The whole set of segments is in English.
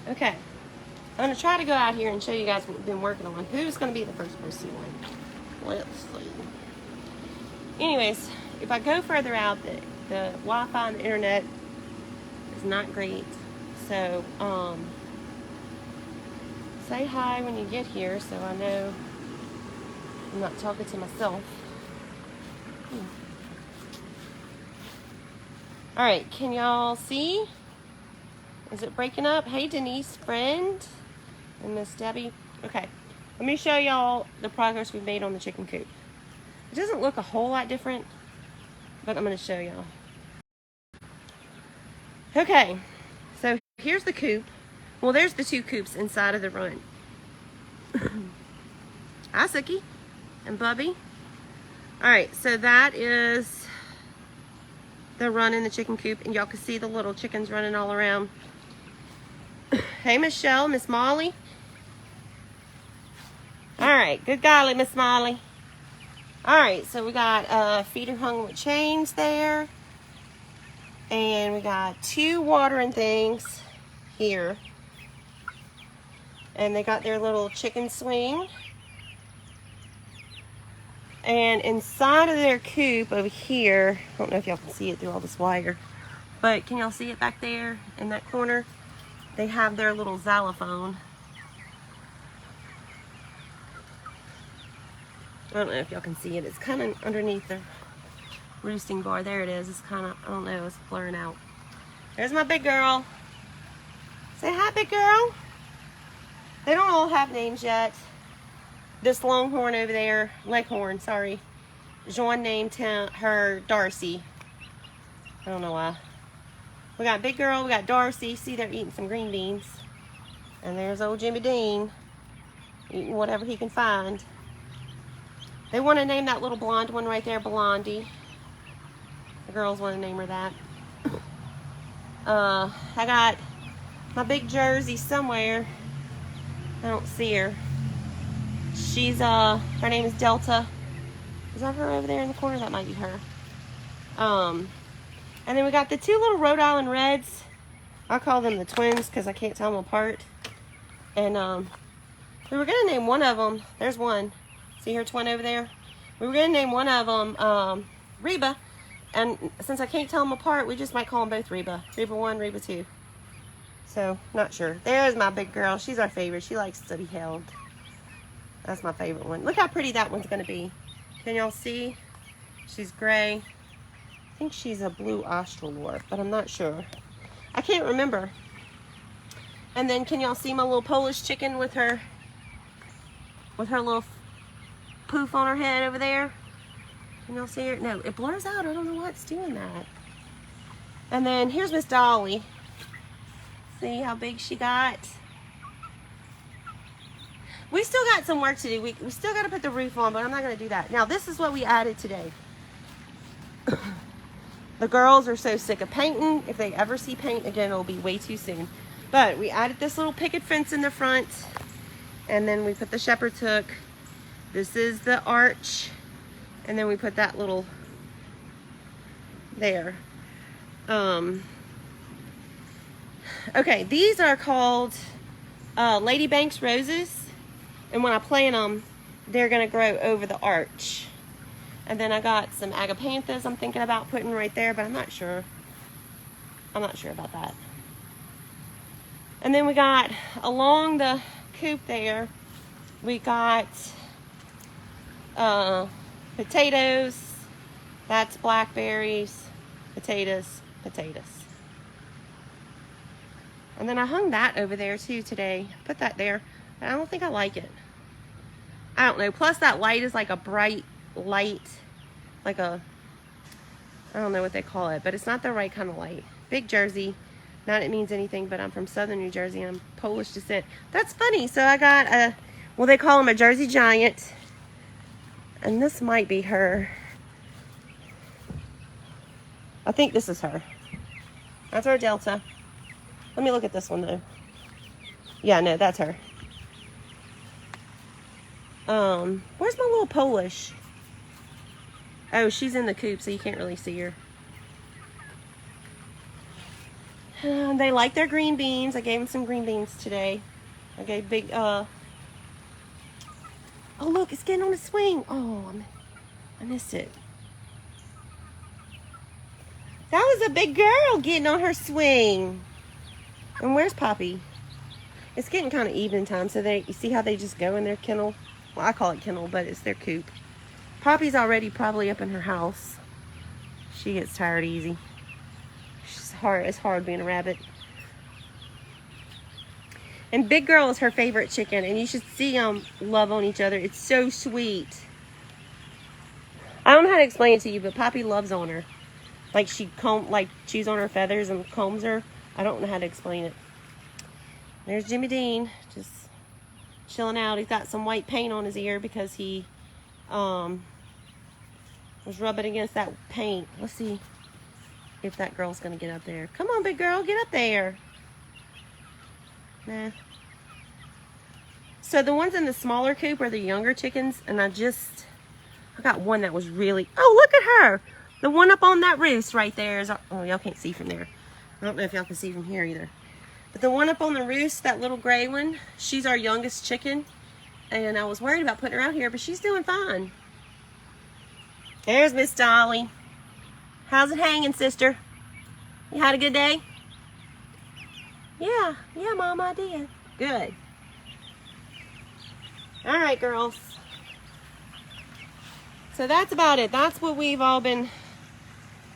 Okay. I'm going to try to go out here and show you guys what we've been working on. Who's going to be the first person to win? Let's see. Anyways, if I go further out, the Wi-Fi and the internet is not great. So, say hi when you get here so I know I'm not talking to myself. All right, can y'all see? Is it breaking up? Hey, Denise, friend, and Miss Debbie. Okay, let me show y'all the progress we've made on the chicken coop. It doesn't look a whole lot different, but I'm going to show y'all. Okay, so here's the coop. Well, there's the two coops inside of the run. Hi, Suki and Bubby. All right, so that is the run in the chicken coop, and y'all can see the little chickens running all around. Hey, Michelle, Miss Molly. All right, good golly, Miss Molly. All right, so we got a feeder hung with chains there, and we got two watering things here, and they got their little chicken swing. And inside of their coop over here, I don't know if y'all can see it through all this wire, but can y'all see it back there in that corner? They have their little xylophone. I don't know if y'all can see it. It's kind of underneath the roosting bar. There it is. It's kind of, I don't know, it's blurring out. There's my big girl. Say hi, big girl. They don't all have names yet. This Longhorn over there, Leghorn, sorry. Jean named her Darcy. I don't know why. We got Big Girl, we got Darcy. See, they're eating some green beans. And there's old Jimmy Dean eating whatever he can find. They want to name that little blonde one right there Blondie. The girls want to name her that. I got my big Jersey somewhere. I don't see her. She's, her name is Delta. Is that her over there in the corner? That might be her. And then we got the two little Rhode Island Reds. I call them the twins because I can't tell them apart. And we were going to name one of them. There's one. See her twin over there? We were going to name one of them Reba. And since I can't tell them apart, we just might call them both Reba. Reba 1, Reba 2. So, not sure. There's my big girl. She's our favorite. She likes to be held. That's my favorite one. Look how pretty that one's going to be. Can y'all see? She's gray. I think she's a blue Australorp, but I'm not sure. I can't remember. And then can y'all see my little Polish chicken with her little poof on her head over there? Can y'all see her? No, it blurs out. I don't know why it's doing that. And then here's Miss Dolly. See how big she got? We still got some work to do. We still got to put the roof on, but I'm not going to do that. Now, this is what we added today. The girls are so sick of painting. If they ever see paint again, it'll be way too soon. But we added this little picket fence in the front, and then we put the shepherd's hook. This is the arch, and then we put that little there. Okay, these are called Lady Banks roses. And when I plant them, they're going to grow over the arch. And then I got some agapanthus I'm thinking about putting right there, but I'm not sure. I'm not sure about that. And then we got, along the coop there, we got potatoes. That's blackberries, potatoes. And then I hung that over there too today. Put that there. I don't think I like it. I don't know. Plus that light is like a bright light. Like a, I don't know what they call it, but it's not the right kind of light. Big Jersey. Not it means anything, but I'm from southern New Jersey and I'm Polish descent. That's funny. So I got a, well, they call him a Jersey Giant. And this might be her. I think this is her. That's our Delta. Let me look at this one though. Yeah, no, that's her. Where's my little Polish? Oh, she's in the coop, so you can't really see her. They like their green beans. I gave them some green beans today. I gave big, oh look, it's getting on the swing. Oh, I missed it. That was a big girl getting on her swing. And where's Poppy? It's getting kind of evening time, so you see how they just go in their kennel? Well, I call it kennel, but it's their coop. Poppy's already probably up in her house. She gets tired easy. It's hard being a rabbit. And Big Girl is her favorite chicken, and you should see them love on each other. It's so sweet. I don't know how to explain it to you, but Poppy loves on her. Like she chews on her feathers and combs her. I don't know how to explain it. There's Jimmy Dean, just chilling out. He's got some white paint on his ear because he was rubbing against that paint. Let's see if that girl's gonna get up there. Come on, big girl, get up there. Nah. So the ones in the smaller coop are the younger chickens, and I got one that was really, oh, look at her. The one up on that roost right there is, oh, y'all can't see from there. I don't know if y'all can see from here either. But the one up on the roost, that little gray one, she's our youngest chicken. And I was worried about putting her out here, but she's doing fine. There's Miss Dolly. How's it hanging, sister? You had a good day? Yeah, Mom, I did. Good. All right, girls. So that's about it. That's what we've all been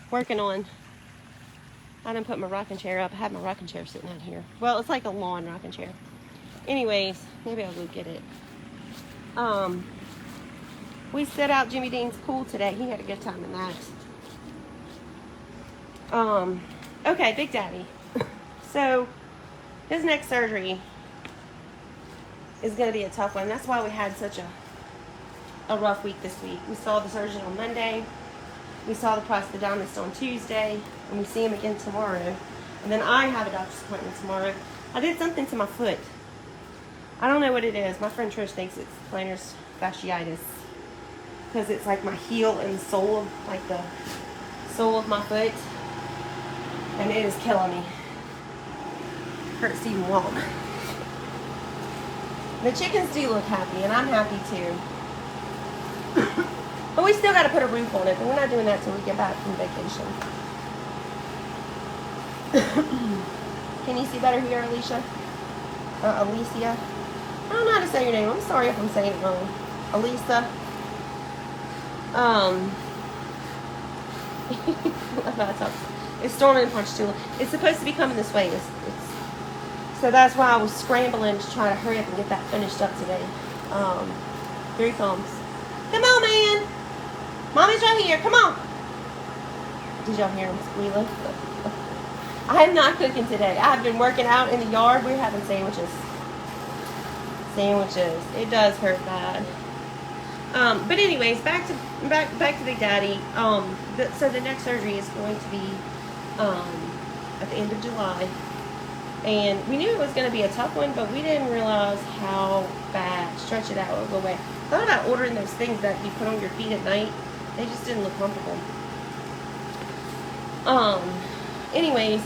working on. I didn't put my rocking chair up. I had my rocking chair sitting out here. Well, it's like a lawn rocking chair. Anyways, maybe I'll go get it. We set out Jimmy Dean's pool today. He had a good time in that. Okay, Big Daddy. So, his next surgery is going to be a tough one. That's why we had such a rough week this week. We saw the surgeon on Monday. We saw the prosthodontist on Tuesday. And we see him again tomorrow. And then I have a doctor's appointment tomorrow. I did something to my foot. I don't know what it is. My friend Trish thinks it's plantar fasciitis. Because it's like my heel and the sole of my foot. And it is killing me. Hurts to even walk. The chickens do look happy, and I'm happy too. But we still got to put a roof on it, but we're not doing that till we get back from vacation. Can you see better here, Alicia? Alicia? I don't know how to say your name. I'm sorry if I'm saying it wrong. Alisa. It's storming in Ponchatoula. It's supposed to be coming this way. So that's why I was scrambling to try to hurry up and get that finished up today. Here he comes. Come on, man. Mommy's right here. Come on. Did y'all hear him squealing? I am not cooking today. I have been working out in the yard. We're having sandwiches. It does hurt bad. But anyways, back to Big Daddy. So the next surgery is going to be at the end of July. And we knew it was going to be a tough one, but we didn't realize how bad. Stretch it out, it'll go away. I thought about ordering those things that you put on your feet at night. They just didn't look comfortable. Anyways.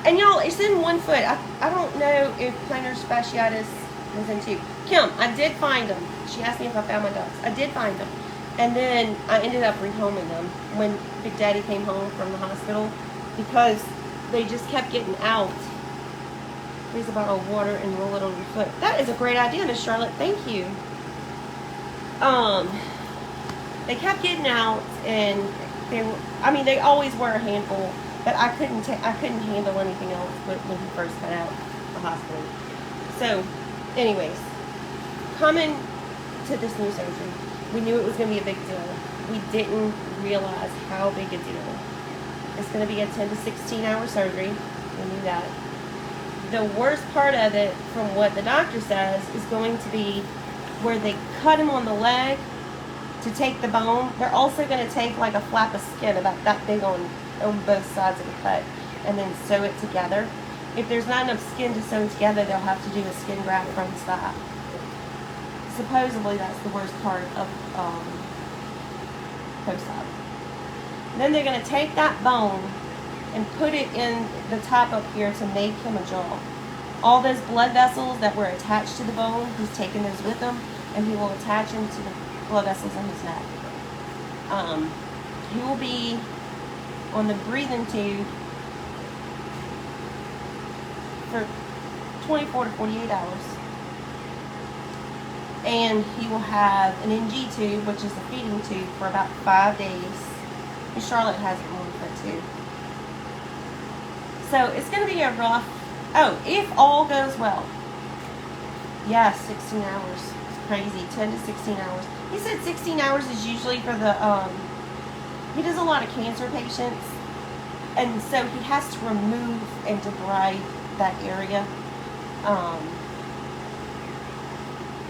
And y'all, it's in one foot. I don't know if plantar fasciitis was in two. Kim, I did find them. She asked me if I found my ducks. I did find them. And then I ended up rehoming them when Big Daddy came home from the hospital because they just kept getting out. Freeze a bottle of water and roll it on your foot. That is a great idea, Miss Charlotte. Thank you. They kept getting out, and they always were a handful, but I couldn't handle anything else when he first got out of the hospital. So, anyways, coming to this new surgery, we knew it was going to be a big deal. We didn't realize how big a deal. It's going to be a 10 to 16 hour surgery. We knew that. The worst part of it, from what the doctor says, is going to be where they cut him on the leg to take the bone. They're also going to take like a flap of skin about that big on both sides of the cut and then sew it together. If there's not enough skin to sew together, they'll have to do a skin graft from the side. Supposedly that's the worst part of post-op. Then they're going to take that bone and put it in the top up here to make him a jaw. All those blood vessels that were attached to the bone, he's taken those with him, and he will attach them to the blood vessels in his neck. He will be on the breathing tube for 24 to 48 hours. And he will have an NG tube, which is a feeding tube, for about 5 days. And Charlotte has it one for too. So it's going to be a rough, if all goes well. Yeah, 16 hours. It's crazy, 10 to 16 hours. He said 16 hours is usually for the, he does a lot of cancer patients. And so he has to remove and debride that area.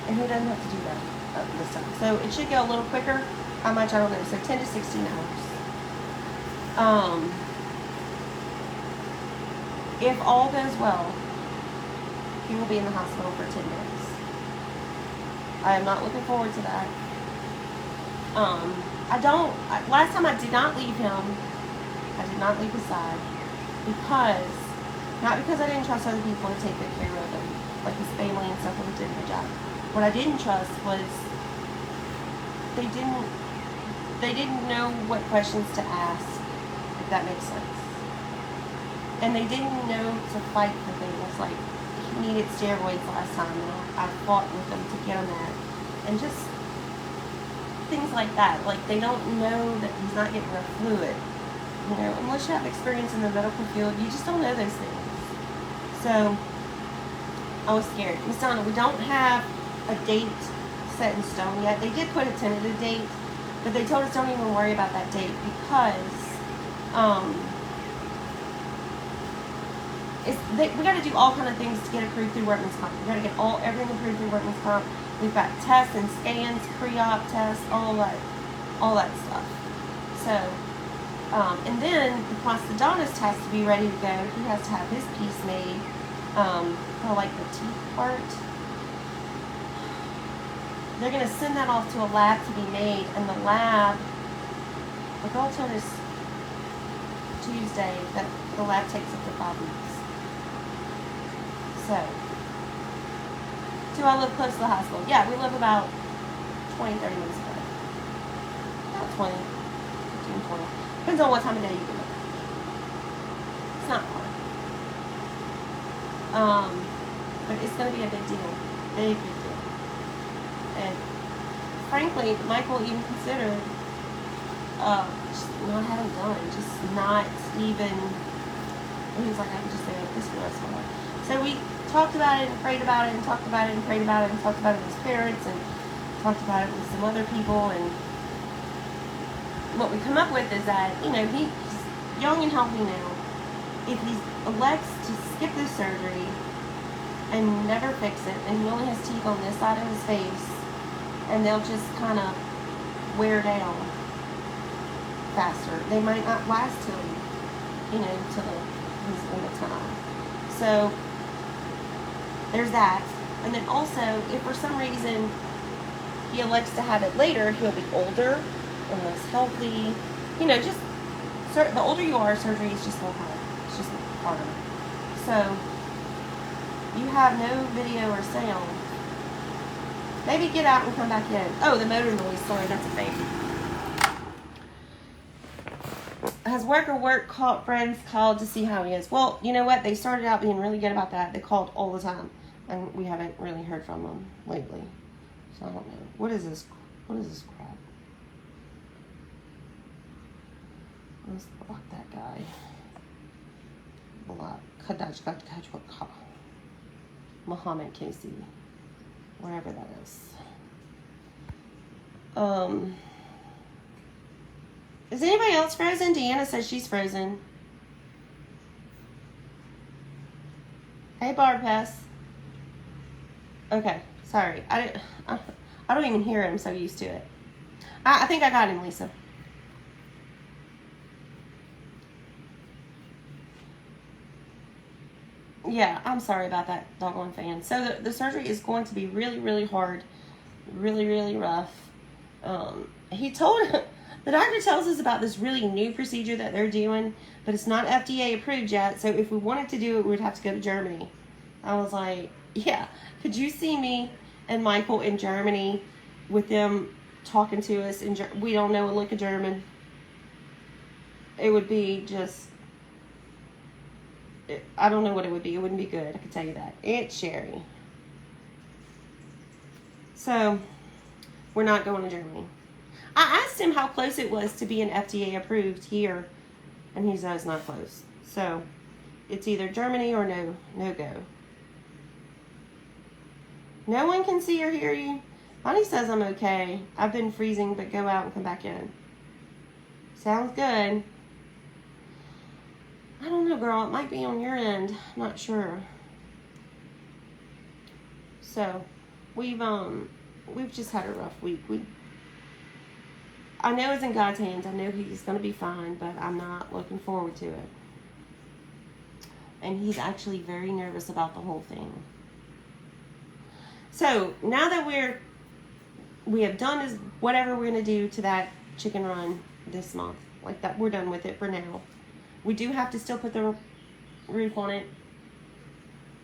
And he doesn't have to do that this time. So it should go a little quicker. How much, I don't know. So 10 to 16 hours. If all goes well, he will be in the hospital for 10 days. I am not looking forward to that. Last time I did not leave him. I did not leave his side not because I didn't trust other people to take good care of him, like his family and stuff, when he did their job. What I didn't trust was they didn't know what questions to ask, if that makes sense. And they didn't know to fight for things, like he needed steroids last time, and I fought with them to get him that. And just things like that. Like, they don't know that he's not getting enough fluid. You know, unless you have experience in the medical field, you just don't know those things. So, I was scared. Miss Donna, we don't have a date set in stone yet. They did put a tentative date, but they told us don't even worry about that date because we got to do all kind of things to get approved through workman's comp. We got to get everything approved through workman's comp. We've got tests and scans, pre-op tests, all that stuff. So, and then the prosthodontist has to be ready to go. He has to have his piece made for like the teeth part. They're going to send that off to a lab to be made, and the lab, the girl told us Tuesday that the lab takes up to 5 weeks. So, do I live close to the hospital? Yeah, we live about 20, 30 minutes away. About 20, 15, 20. Depends on what time of day you do it. It's not hard. But it's going to be a big deal. Big deal. And frankly, Michael even considered just not having done, just not even, he was like, I can just stay like this for the rest of my life. So we talked about it and prayed about it and talked about it and prayed about it and talked about it with his parents and talked about it with some other people, and what we come up with is that, you know, he's young and healthy now. If he elects to skip this surgery and never fix it, and he only has teeth on this side of his face, and they'll just kind of wear down faster. They might not last till, you know, till his end of time. So there's that. And then also, if for some reason he elects to have it later, he'll be older and less healthy. You know, just the older you are, surgery is just more hard. It's just harder. So you have no video or sound. Maybe get out and come back in. Oh, the motor noise. Sorry, that's a thing. Has work friends called to see how he is? Well, you know what? They started out being really good about that. They called all the time, and we haven't really heard from them lately. So I don't know. What is this? What is this crap? Let's block that guy. Block. Muhammad Casey. Wherever that is. Is anybody else frozen? Deanna says she's frozen. Hey, Barb Hess. Okay, sorry. I don't even hear it. I'm so used to it. I think I got him, Lisa. Yeah, I'm sorry about that, doggone fan. So the surgery is going to be really, really hard. Really, really rough. He told The doctor tells us about this really new procedure that they're doing, but it's not FDA approved yet. So if we wanted to do it, we'd have to go to Germany. I was like, yeah. Could you see me and Michael in Germany with them talking to us? We don't know a lick of German. It would be just, I don't know what it would be. It wouldn't be good. I can tell you that. It's Sherry. So we're not going to Germany. I asked him how close it was to being FDA approved here, and he says not close. So it's either Germany or no go. No one can see or hear you. Bonnie says I'm okay. I've been freezing, but go out and come back in. Sounds good. I don't know, girl. It might be on your end. I'm not sure. So we've just had a rough week. I know it's in God's hands. I know he's going to be fine, but I'm not looking forward to it. And he's actually very nervous about the whole thing. So now that we have done whatever we're going to do to that chicken run this month, like that, we're done with it for now. We do have to still put the roof on it,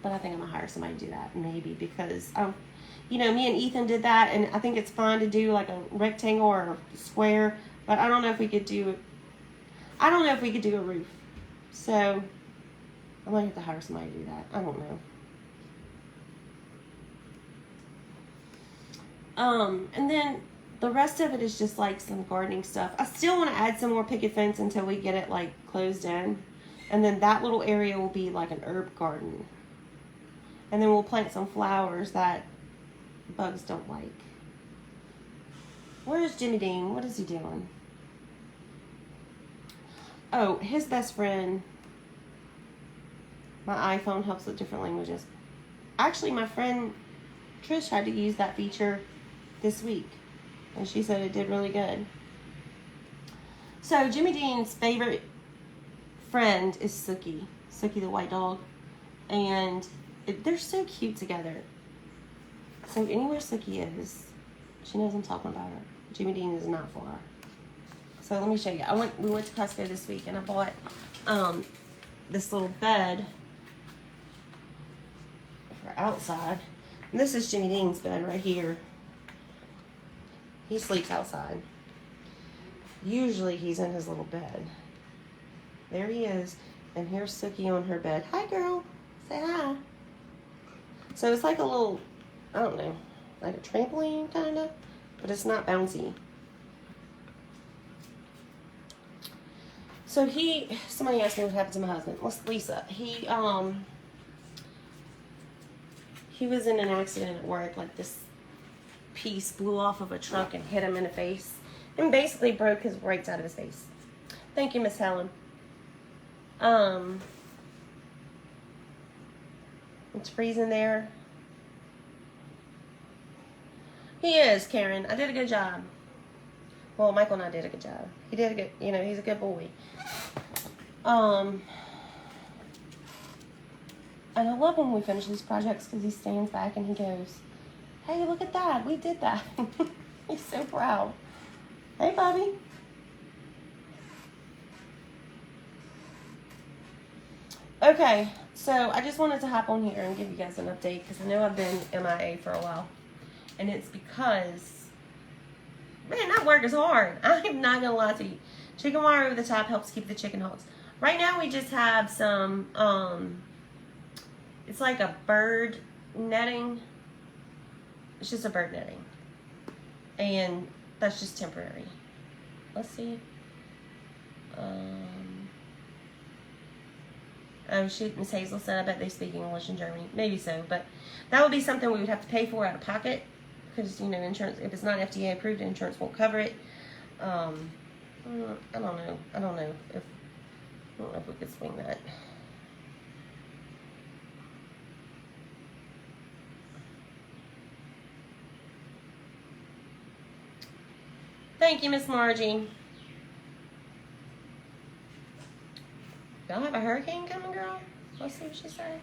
but I think I'm going to hire somebody to do that, maybe, because you know, me and Ethan did that, and I think it's fine to do like a rectangle or a square, but I don't know if we could do a roof. So I might have to hire somebody to do that. I don't know. And then the rest of it is just like some gardening stuff. I still want to add some more picket fence until we get it like closed in. And then that little area will be like an herb garden. And then we'll plant some flowers that bugs don't like. Where's Jimmy Dean? What is he doing? Oh, his best friend. My iPhone helps with different languages. Actually, my friend Trish had to use that feature this week, and she said it did really good. So Jimmy Dean's favorite friend is Sookie the white dog, and they're so cute together. So anywhere Sookie is, she knows I'm talking about her. Jimmy Dean is not far. So let me show you. We went to Costco this week, and I bought this little bed for outside. And this is Jimmy Dean's bed right here. He sleeps outside. Usually he's in his little bed. There he is. And here's Sookie on her bed. Hi, girl. Say hi. So it's like a little, I don't know, like a trampoline kind of, but it's not bouncy. So somebody asked me what happened to my husband. What's Lisa? He was in an accident at work. Like this piece blew off of a truck and hit him in the face and basically broke his right side of his face. Thank you, Miss Helen. It's freezing there. He is, Karen. I did a good job. Well, Michael and I did a good job. He did a good, he's a good boy. And I love when we finish these projects because he stands back and he goes, hey, look at that. We did that. He's so proud. Hey, Bobby. Okay, so I just wanted to hop on here and give you guys an update because I know I've been MIA for a while. And it's because, man, that work is hard. I'm not going to lie to you. Chicken wire over the top helps keep the chicken hogs. Right now we just have some, it's like a bird netting. It's just a bird netting. And that's just temporary. Let's see. Oh, shoot, Miss Hazel said, I bet they speak English in Germany. Maybe so, but that would be something we would have to pay for out of pocket because, insurance, if it's not FDA approved, insurance won't cover it. I don't know if we could swing that. Thank you, Miss Margie. Y'all have a hurricane coming, girl? Let's see what she said.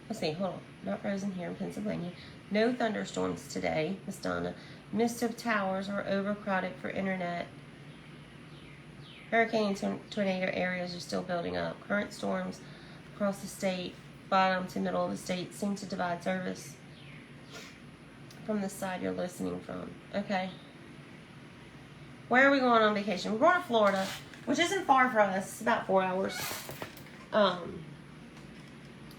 Let's see, hold on. Not frozen here in Pennsylvania. No thunderstorms today, Miss Donna. Mist of towers are overcrowded for internet. Hurricane and tornado areas are still building up. Current storms across the state, bottom to middle of the state, seem to divide service from the side you're listening from. Okay. Where are we going on vacation? We're going to Florida, which isn't far from us. It's about 4 hours.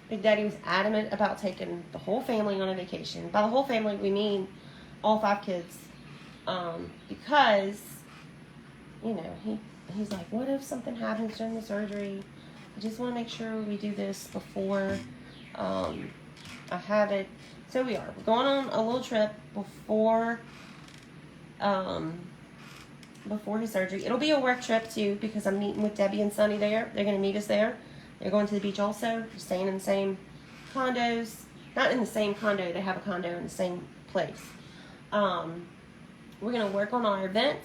Big Daddy was adamant about taking the whole family on a vacation. By the whole family, we mean all 5 kids. Because, you know, he's like, what if something happens during the surgery? I just want to make sure we do this before I have it. So we are. We're going on a little trip before his surgery. It'll be a work trip too because I'm meeting with Debbie and Sonny there. They're going to meet us there. They're going to the beach also. They're staying in the same condos. Not in the same condo. They have a condo in the same place. We're going to work on our event,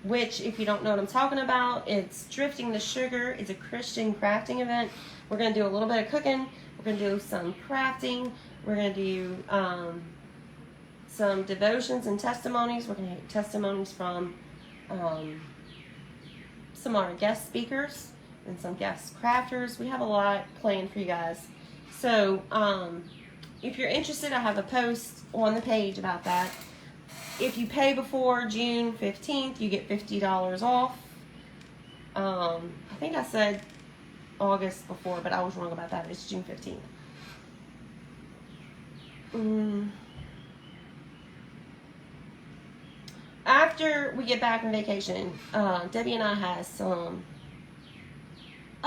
which, if you don't know what I'm talking about, it's Drifting the Sugar. It's a Christian crafting event. We're going to do a little bit of cooking. We're going to do some crafting. We're going to do some devotions and testimonies. We're going to get testimonies from some of our guest speakers and some guest crafters. We have a lot planned for you guys. So if you're interested, I have a post on the page about that. If you pay before June 15th, you get $50 off. I think I said August before, but I was wrong about that. It's June 15th. After we get back from vacation, Debbie and I have some...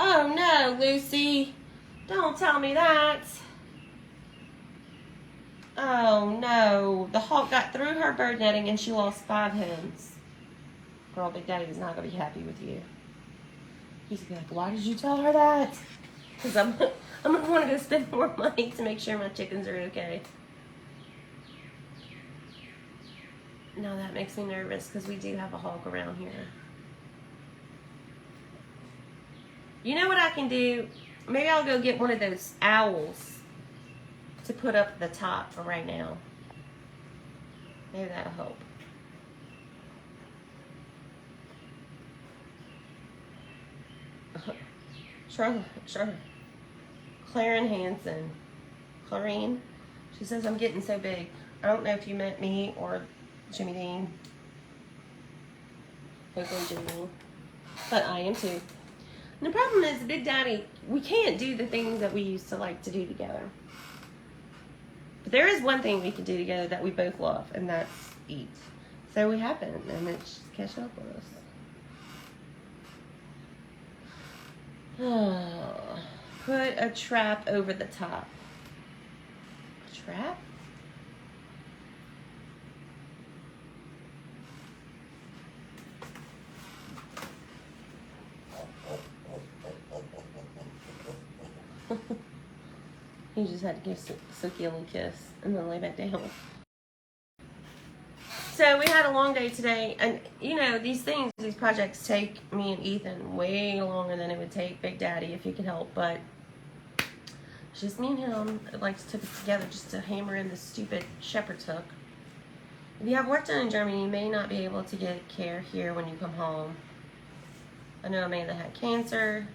Oh no, Lucy. Don't tell me that. Oh no. The hawk got through her bird netting and she lost 5 hens. Girl, Big Daddy is not going to be happy with you. He's going to be like, why did you tell her that? Because I'm going to want to go spend more money to make sure my chickens are okay. No, that makes me nervous because we do have a hawk around here. You know what I can do? Maybe I'll go get one of those owls to put up at the top for right now. Maybe that'll help. Sure. Claren Hansen. Clarine. She says, I'm getting so big. I don't know if you meant me or Jimmy Dean. Hopefully Jimmy Dean. But I am too. And the problem is, Big Daddy, we can't do the things that we used to like to do together. But there is one thing we can do together that we both love, and that's eat. So we have been, and it's just catching up with us. Oh, put a trap over the top. A trap? He just had to give Suki a little kiss and then lay back down. So we had a long day today, and you know, these projects take me and Ethan way longer than it would take Big Daddy if he could help, but it's just me and him. I'd like to put it together just to hammer in this stupid shepherd's hook. If you have work done in Germany, you may not be able to get care here when you come home. I know a man that had cancer,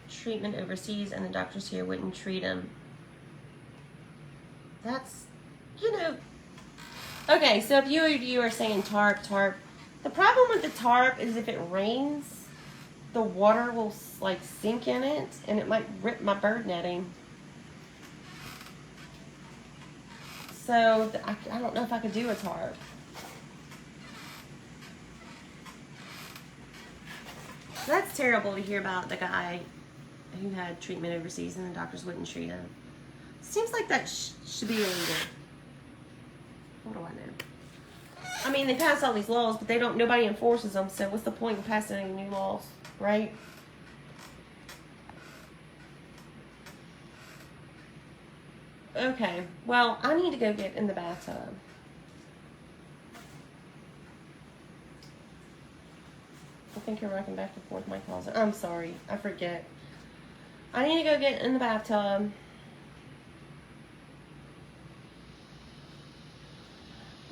treatment overseas, and the doctors here wouldn't treat him. That's, you know... Okay, so if you are saying tarp, the problem with the tarp is if it rains, the water will like sink in it, and it might rip my bird netting. So I don't know if I could do a tarp. That's terrible to hear about the guy who had treatment overseas and the doctors wouldn't treat him. Seems like that should be illegal. What do I know? I mean, they pass all these laws, but nobody enforces them, so what's the point of passing any new laws, right? Okay, well, I need to go get in the bathtub. I think you're rocking back and forth in my closet. I'm sorry, I forget. I need to go get in the bathtub.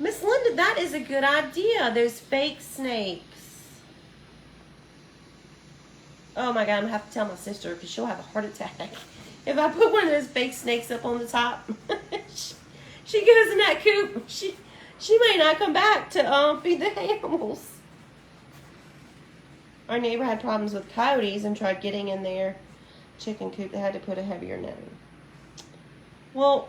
Miss Linda, that is a good idea. Those fake snakes. Oh my God, I'm gonna have to tell my sister because she'll have a heart attack if I put one of those fake snakes up on the top. she goes in that coop. She may not come back to feed the animals. Our neighbor had problems with coyotes and tried getting in their chicken coop. They had to put a heavier net in. Well,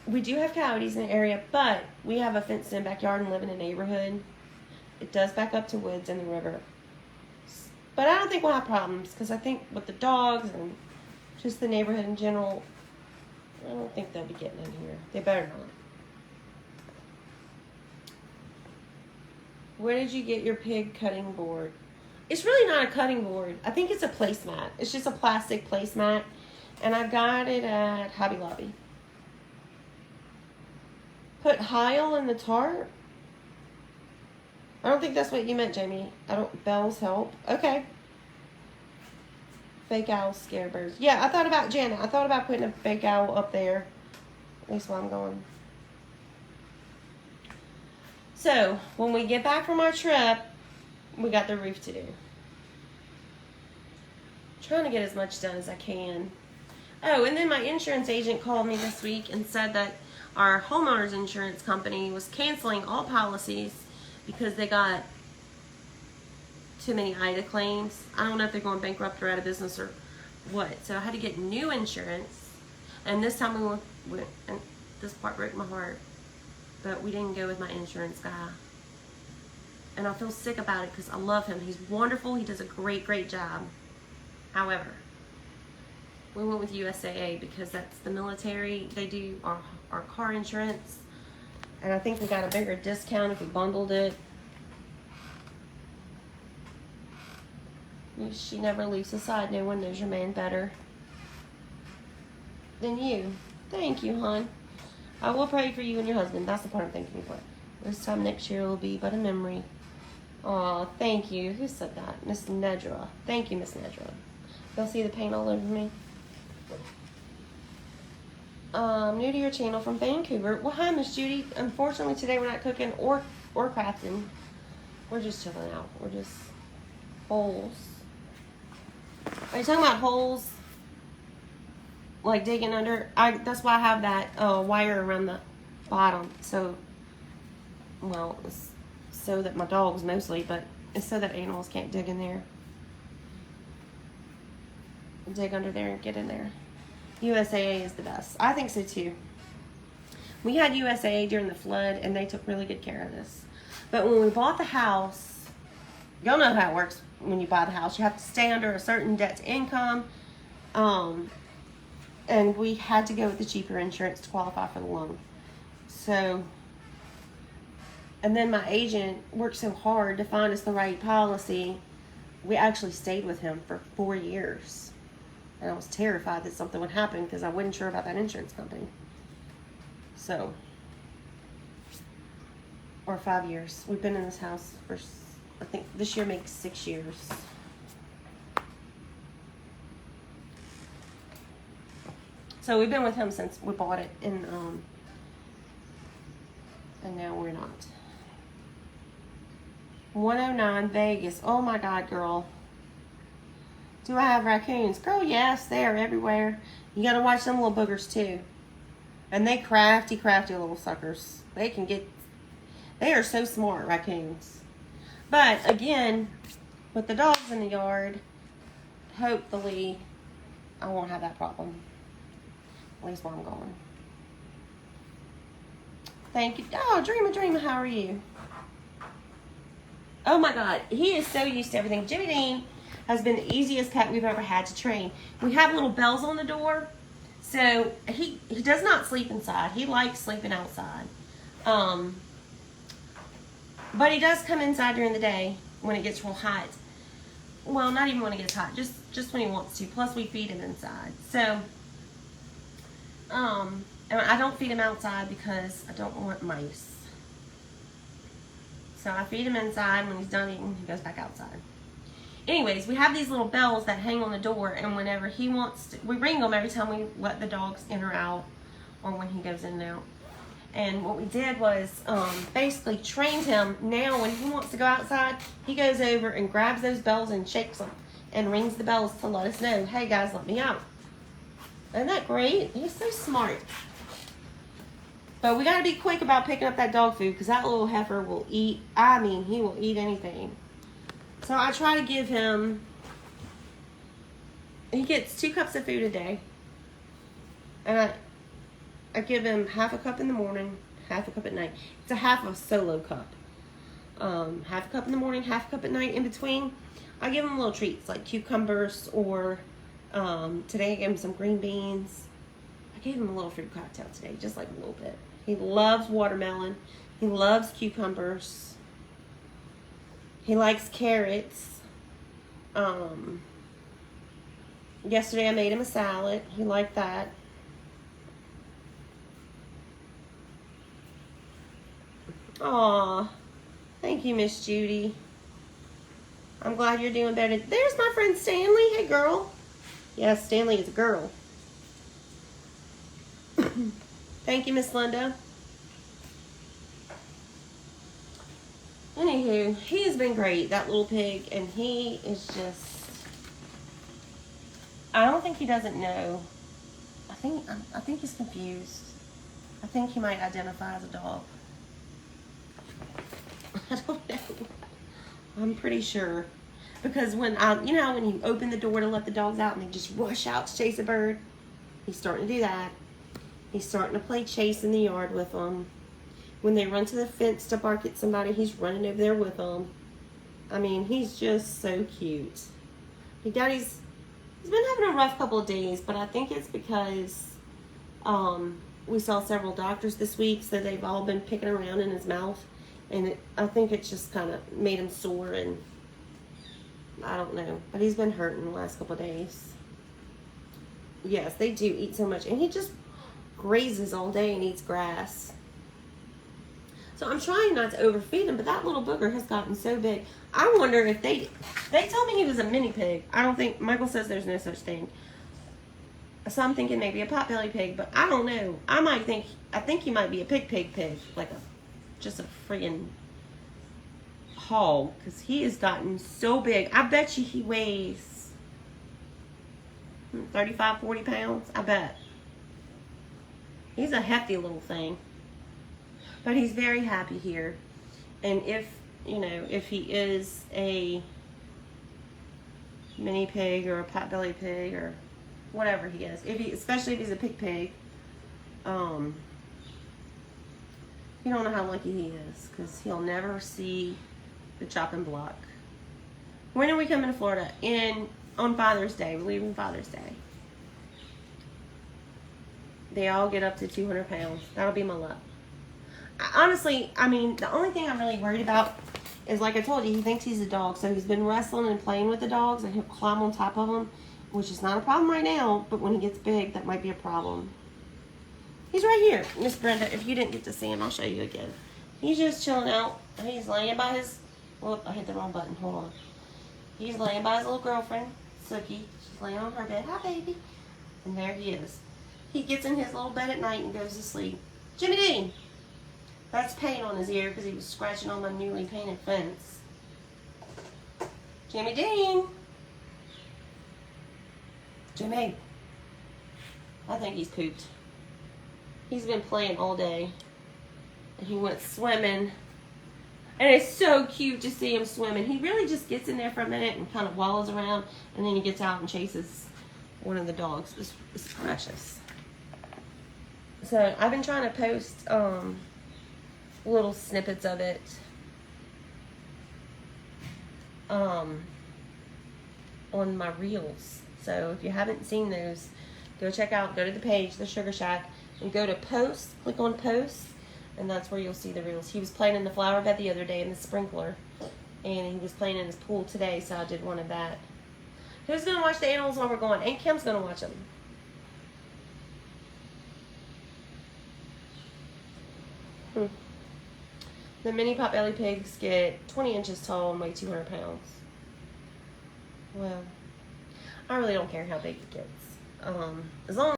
we do have coyotes in the area, but we have a fenced-in backyard and live in a neighborhood. It does back up to woods and the river. But I don't think we'll have problems because I think with the dogs and just the neighborhood in general, I don't think they'll be getting in here. They better not. Where did you get your pig cutting board? It's really not a cutting board. I think it's a placemat. It's just a plastic placemat. And I got it at Hobby Lobby. Put Heil in the tarp? I don't think that's what you meant, Jamie. Bells help. Okay. Fake owls scare birds. Yeah, I thought about Janet. I thought about putting a fake owl up there. At least while I'm going. So, when we get back from our trip, we got the roof to do. Trying to get as much done as I can. Oh, and then my insurance agent called me this week and said that our homeowner's insurance company was canceling all policies because they got too many IDA claims. I don't know if they're going bankrupt or out of business or what. So I had to get new insurance. And this time we went, and this part broke my heart, but we didn't go with my insurance guy. And I feel sick about it because I love him. He's wonderful. He does a great, great job. However, we went with USAA because that's the military. They do our car insurance. And I think we got a bigger discount if we bundled it. She never leaves the side. No one knows your man better than you. Thank you, hon. I will pray for you and your husband. That's the part I'm thanking you for. This time next year will be but a memory. Aw, thank you. Who said that? Miss Nedra. Thank you, Miss Nedra. Y'all see the paint all over me? New to your channel from Vancouver. Well, hi, Miss Judy. Unfortunately, today we're not cooking or crafting. We're just chilling out. We're just holes. Are you talking about holes? Like digging under? That's why I have that wire around the bottom. So, well, it's so that my dogs mostly, but it's so that animals can't dig in there. Dig under there and get in there. USAA is the best. I think so too. We had USAA during the flood and they took really good care of us. But when we bought the house, y'all know how it works when you buy the house. You have to stay under a certain debt to income. And we had to go with the cheaper insurance to qualify for the loan. So, and then my agent worked so hard to find us the right policy. We actually stayed with him for 4 years. And I was terrified that something would happen because I wasn't sure about that insurance company. So, or 5 years. We've been in this house for, I think this year makes 6 years. So we've been with him since we bought it, and now we're not. 109 Vegas. Oh my God, girl. Do I have raccoons? Girl, yes, they are everywhere. You gotta watch them little boogers too. And they crafty little suckers. They are so smart, raccoons. But again, with the dogs in the yard, hopefully I won't have that problem. At least while I'm going. Thank you. Oh, Dreama, how are you? Oh my God, he is so used to everything. Jimmy Dean has been the easiest pet we've ever had to train. We have little bells on the door, so he does not sleep inside. He likes sleeping outside. But he does come inside during the day when it gets real hot. Well, not even when it gets hot, just when he wants to. Plus, we feed him inside. So, and I don't feed him outside because I don't want mice. So I feed him inside. When he's done eating, he goes back outside. Anyways, we have these little bells that hang on the door, and whenever he wants to, we ring them every time we let the dogs in or out, or when he goes in and out. And what we did was basically trained him. Now when he wants to go outside, he goes over and grabs those bells and shakes them and rings the bells to let us know, hey guys, let me out. Isn't that great? He's so smart. But we got to be quick about picking up that dog food because that little heifer will eat. I mean, he will eat anything. So I try to give him, he gets 2 cups of food a day. And I give him half a cup in the morning, half a cup at night. It's a half a solo cup. Half a cup in the morning, half a cup at night. In between, I give him little treats like cucumbers or today I gave him some green beans. I gave him a little fruit cocktail today, just like a little bit. He loves watermelon. He loves cucumbers. He likes carrots. Yesterday I made him a salad. He liked that. Aw, thank you, Miss Judy. I'm glad you're doing better. There's my friend Stanley. Hey, girl. Yes, Stanley is a girl. Thank you, Miss Linda. Anywho, he has been great, that little pig, and he is just, I don't think he doesn't know. I think he's confused. I think he might identify as a dog. I don't know. I'm pretty sure. Because when you know, when you open the door to let the dogs out and they just rush out to chase a bird, he's starting to do that. He's starting to play chase in the yard with them. When they run to the fence to bark at somebody, he's running over there with them. I mean, he's just so cute. He's been having a rough couple of days, but I think it's because we saw several doctors this week, so they've all been picking around in his mouth. And I think it just kind of made him sore, and I don't know. But he's been hurting the last couple of days. Yes, they do eat so much. And he just grazes all day and eats grass. So I'm trying not to overfeed him, but that little booger has gotten so big. I wonder if they told me he was a mini pig. I don't think, Michael says there's no such thing. So I'm thinking maybe a potbelly pig, but I don't know. I think he might be a pig, like just a friggin' hog, because he has gotten so big. I bet you he weighs 35, 40 pounds. I bet. He's a hefty little thing. But he's very happy here. And if he is a mini pig or a potbelly pig or whatever he is, especially if he's a pig, you don't know how lucky he is, because he'll never see the chopping block. When are we coming to Florida? On Father's Day. We're leaving Father's Day. They all get up to 200 pounds. That'll be my luck. Honestly, I mean, the only thing I'm really worried about is, like I told you, he thinks he's a dog. So he's been wrestling and playing with the dogs, and he'll climb on top of them, which is not a problem right now, but when he gets big, that might be a problem. He's right here, Miss Brenda. If you didn't get to see him, I'll show you again. He's just chilling out. He's laying by his, whoop, I hit the wrong button. Hold on. He's laying by his little girlfriend, Sookie. She's laying on her bed. Hi, baby. And there he is. He gets in his little bed at night and goes to sleep. Jimmy Dean. That's paint on his ear because he was scratching on my newly painted fence. Jimmy Dean. Jimmy. I think he's pooped. He's been playing all day. And he went swimming. And it's so cute to see him swimming. He really just gets in there for a minute and kind of wallows around. And then he gets out and chases one of the dogs. It's precious. So I've been trying to post little snippets of it on my reels. So if you haven't seen those, go check out, go to the page, The Sugar Shack, and go to posts, click on posts, and that's where you'll see the reels. He was playing in the flower bed the other day in the sprinkler, and he was playing in his pool today, so I did one of that. Who's going to watch the animals while we're going? Aunt Kim's going to watch them. The mini potbelly pigs get 20 inches tall and weigh 200 pounds. Well, I really don't care how big it gets. As long